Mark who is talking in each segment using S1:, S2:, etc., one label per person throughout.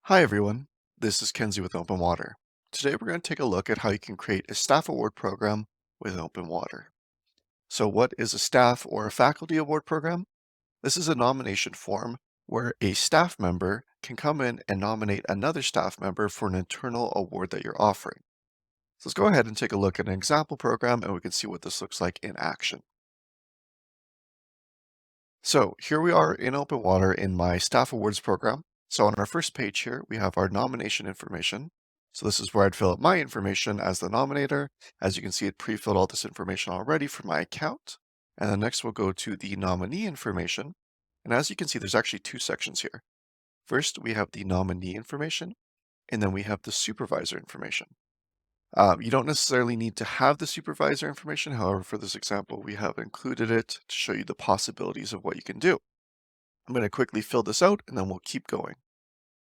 S1: Hi everyone, this is Kenzie with OpenWater. Today we're going to take a look at how you can create a staff award program with OpenWater. So what is a staff or a faculty award program? This is a nomination form where a staff member can come in and nominate another staff member for an internal award that you're offering. So let's go ahead and take a look at an example program and we can see what this looks like in action. So here we are in OpenWater in my staff awards program. So on our first page here, we have our nomination information. So this is where I'd fill out my information as the nominator. As you can see, it pre-filled all this information already for my account. And then next we'll go to the nominee information. And as you can see, there's actually two sections here. First, we have the nominee information, and then we have the supervisor information. You don't necessarily need to have the supervisor information. However, for this example, we have included it to show you the possibilities of what you can do. I'm going to quickly fill this out and then we'll keep going.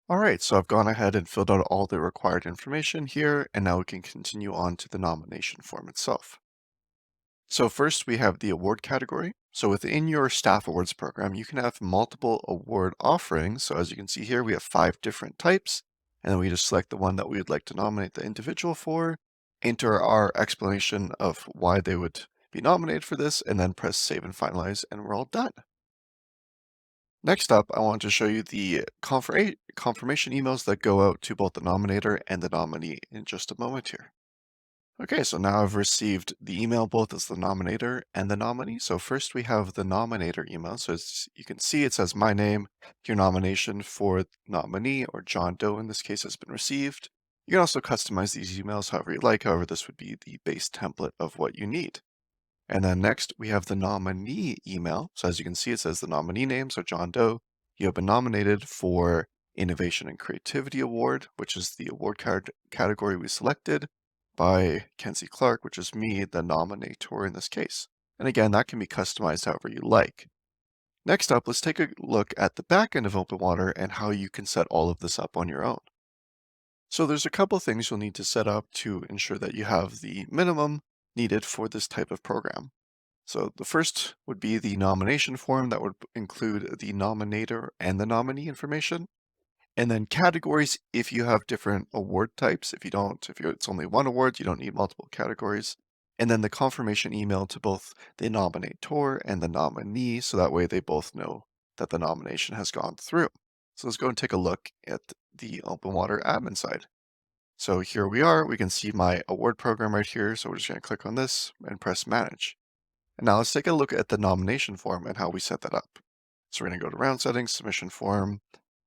S1: All right, so I've gone ahead and filled out all the required information here, and now we can continue on to the nomination form itself. So first we have the award category. So within your staff awards program, you can have multiple award offerings. So as you can see here, we have 5 different types, and then we just select the one that we would like to nominate the individual for, enter our explanation of why they would be nominated for this, and then press save and finalize, and we're all done. Next up, I want to show you the confirmation emails that go out to both the nominator and the nominee in just a moment here. Okay, so now I've received the email both as the nominator and the nominee. So first we have the nominator email. So as you can see, it says my name, your nomination for nominee, or John Doe in this case, has been received. You can also customize these emails however you like. However, this would be the base template of what you need. And then next we have the nominee email. So as you can see, it says the nominee name, so John Doe. You have been nominated for Innovation and Creativity Award, which is the award category we selected, by Kenzie Clark, which is me, the nominator in this case. And again, that can be customized however you like. Next up, let's take a look at the back end of OpenWater and how you can set all of this up on your own. So there's a couple things you'll need to set up to ensure that you have the minimum needed for this type of program. So the first would be the nomination form that would include the nominator and the nominee information. And then categories if you have different award types. If it's only one award, you don't need multiple categories. And then the confirmation email to both the nominator and the nominee, so that way they both know that the nomination has gone through. So let's go and take a look at the OpenWater admin side. So here we are, we can see my award program right here. So we're just going to click on this and press manage. And now let's take a look at the nomination form and how we set that up. So we're going to go to round settings, submission form,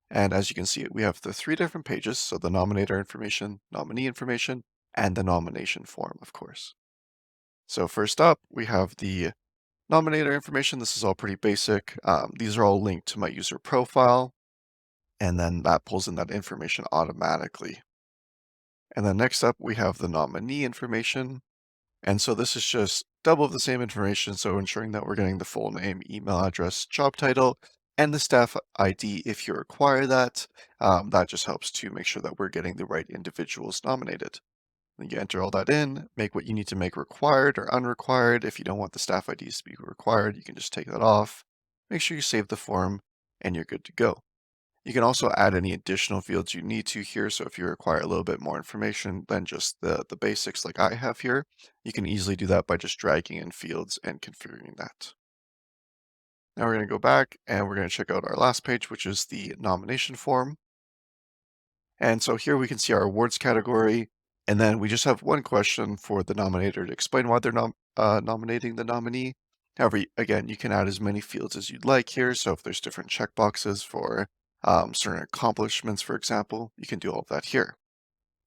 S1: and as you can see, we have the 3 different pages. So the nominator information, nominee information, and the nomination form, of course. So first up, we have the nominator information. This is all pretty basic. These are all linked to my user profile, and then that pulls in that information automatically. And then next up, we have the nominee information. And so this is just double of the same information, so ensuring that we're getting the full name, email address, job title, and the staff ID if you require that. That just helps to make sure that we're getting the right individuals nominated. Then you enter all that in, make what you need to make required or unrequired. If you don't want the staff IDs to be required, you can just take that off. Make sure you save the form, and you're good to go. You can also add any additional fields you need to here. So if you require a little bit more information than just the basics like I have here, you can easily do that by just dragging in fields and configuring that. Now we're going to go back and we're going to check out our last page, which is the nomination form. And so here we can see our awards category. And then we just have one question for the nominator to explain why they're nominating the nominee. However, again, you can add as many fields as you'd like here. So if there's different checkboxes for certain accomplishments, for example, you can do all of that here.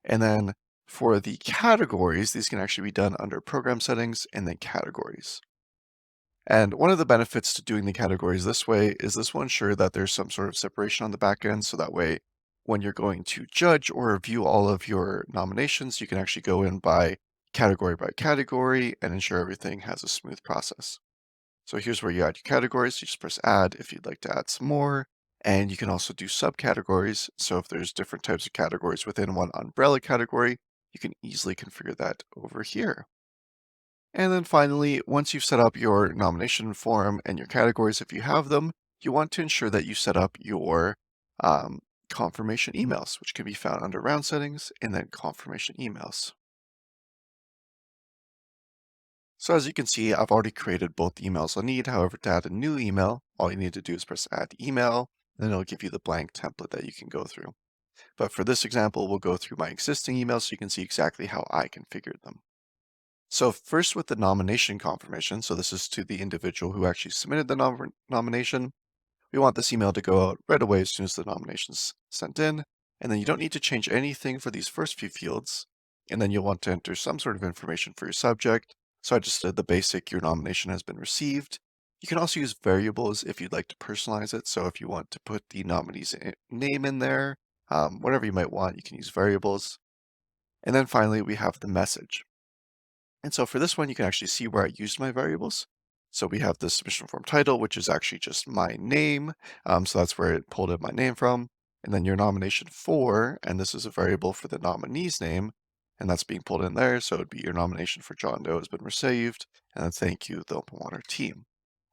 S1: And then for the categories, these can actually be done under program settings and then categories. And one of the benefits to doing the categories this way is this will ensure that there's some sort of separation on the back end. So that way, when you're going to judge or review all of your nominations, you can actually go in by category and ensure everything has a smooth process. So here's where you add your categories. You just press add if you'd like to add some more. And you can also do subcategories. So if there's different types of categories within one umbrella category, you can easily configure that over here. And then finally, once you've set up your nomination form and your categories, if you have them, you want to ensure that you set up your confirmation emails, which can be found under round settings and then confirmation emails. So as you can see, I've already created both the emails I need. However, to add a new email, all you need to do is press add email, and then it'll give you the blank template that you can go through. But for this example, we'll go through my existing emails so you can see exactly how I configured them. So first with the nomination confirmation, so this is to the individual who actually submitted the nomination. We want this email to go out right away as soon as the nomination's sent in, and then you don't need to change anything for these first few fields, and then you'll want to enter some sort of information for your subject. So I just did the basic, your nomination has been received. You can also use variables if you'd like to personalize it. So if you want to put the nominee's name in there, whatever you might want, you can use variables. And then finally, we have the message. And so for this one, you can actually see where I used my variables. So we have the submission form title, which is actually just my name. So that's where it pulled in my name from. And then your nomination for, and this is a variable for the nominee's name, and that's being pulled in there. So it'd be your nomination for John Doe has been received, and then thank you, the OpenWater team.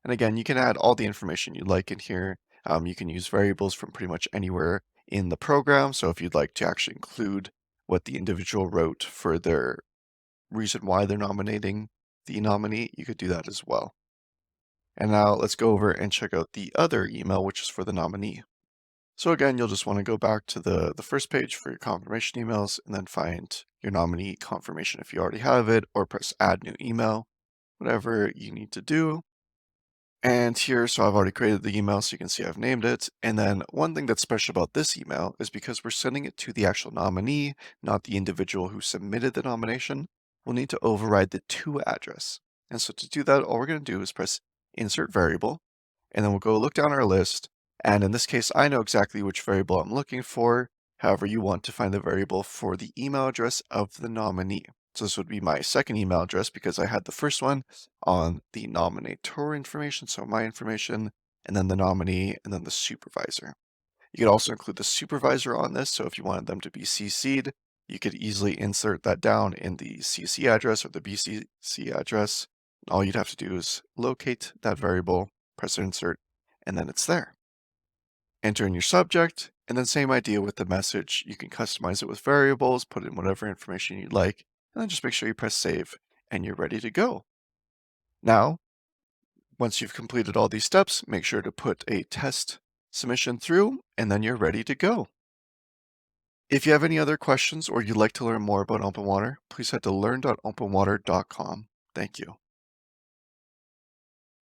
S1: And again, you can add all the information you like in here. You can use variables from pretty much anywhere in the program. So if you'd like to actually include what the individual wrote for their reason why they're nominating the nominee, you could do that as well. And now let's go over and check out the other email, which is for the nominee. So again, you'll just want to go back to the first page for your confirmation emails and then find your nominee confirmation if you already have it, or press add new email, whatever you need to do. And here, so I've already created the email, so you can see I've named it. And then one thing that's special about this email is because we're sending it to the actual nominee, not the individual who submitted the nomination, we'll need to override the to address. And so to do that, all we're going to do is press insert variable, and then we'll go look down our list. And in this case, I know exactly which variable I'm looking for. However, you want to find the variable for the email address of the nominee. So this would be my second email address because I had the first one on the nominator information, so my information, and then the nominee, and then the supervisor. You could also include the supervisor on this, so if you wanted them to be CC'd, you could easily insert that down in the CC address or the BCC address. All you'd have to do is locate that variable, press insert, and then it's there. Enter in your subject, and then same idea with the message. You can customize it with variables, put in whatever information you'd like, and then just make sure you press save, and you're ready to go. Now, once you've completed all these steps, make sure to put a test submission through, and then you're ready to go. If you have any other questions or you'd like to learn more about OpenWater, please head to learn.openwater.com. Thank you.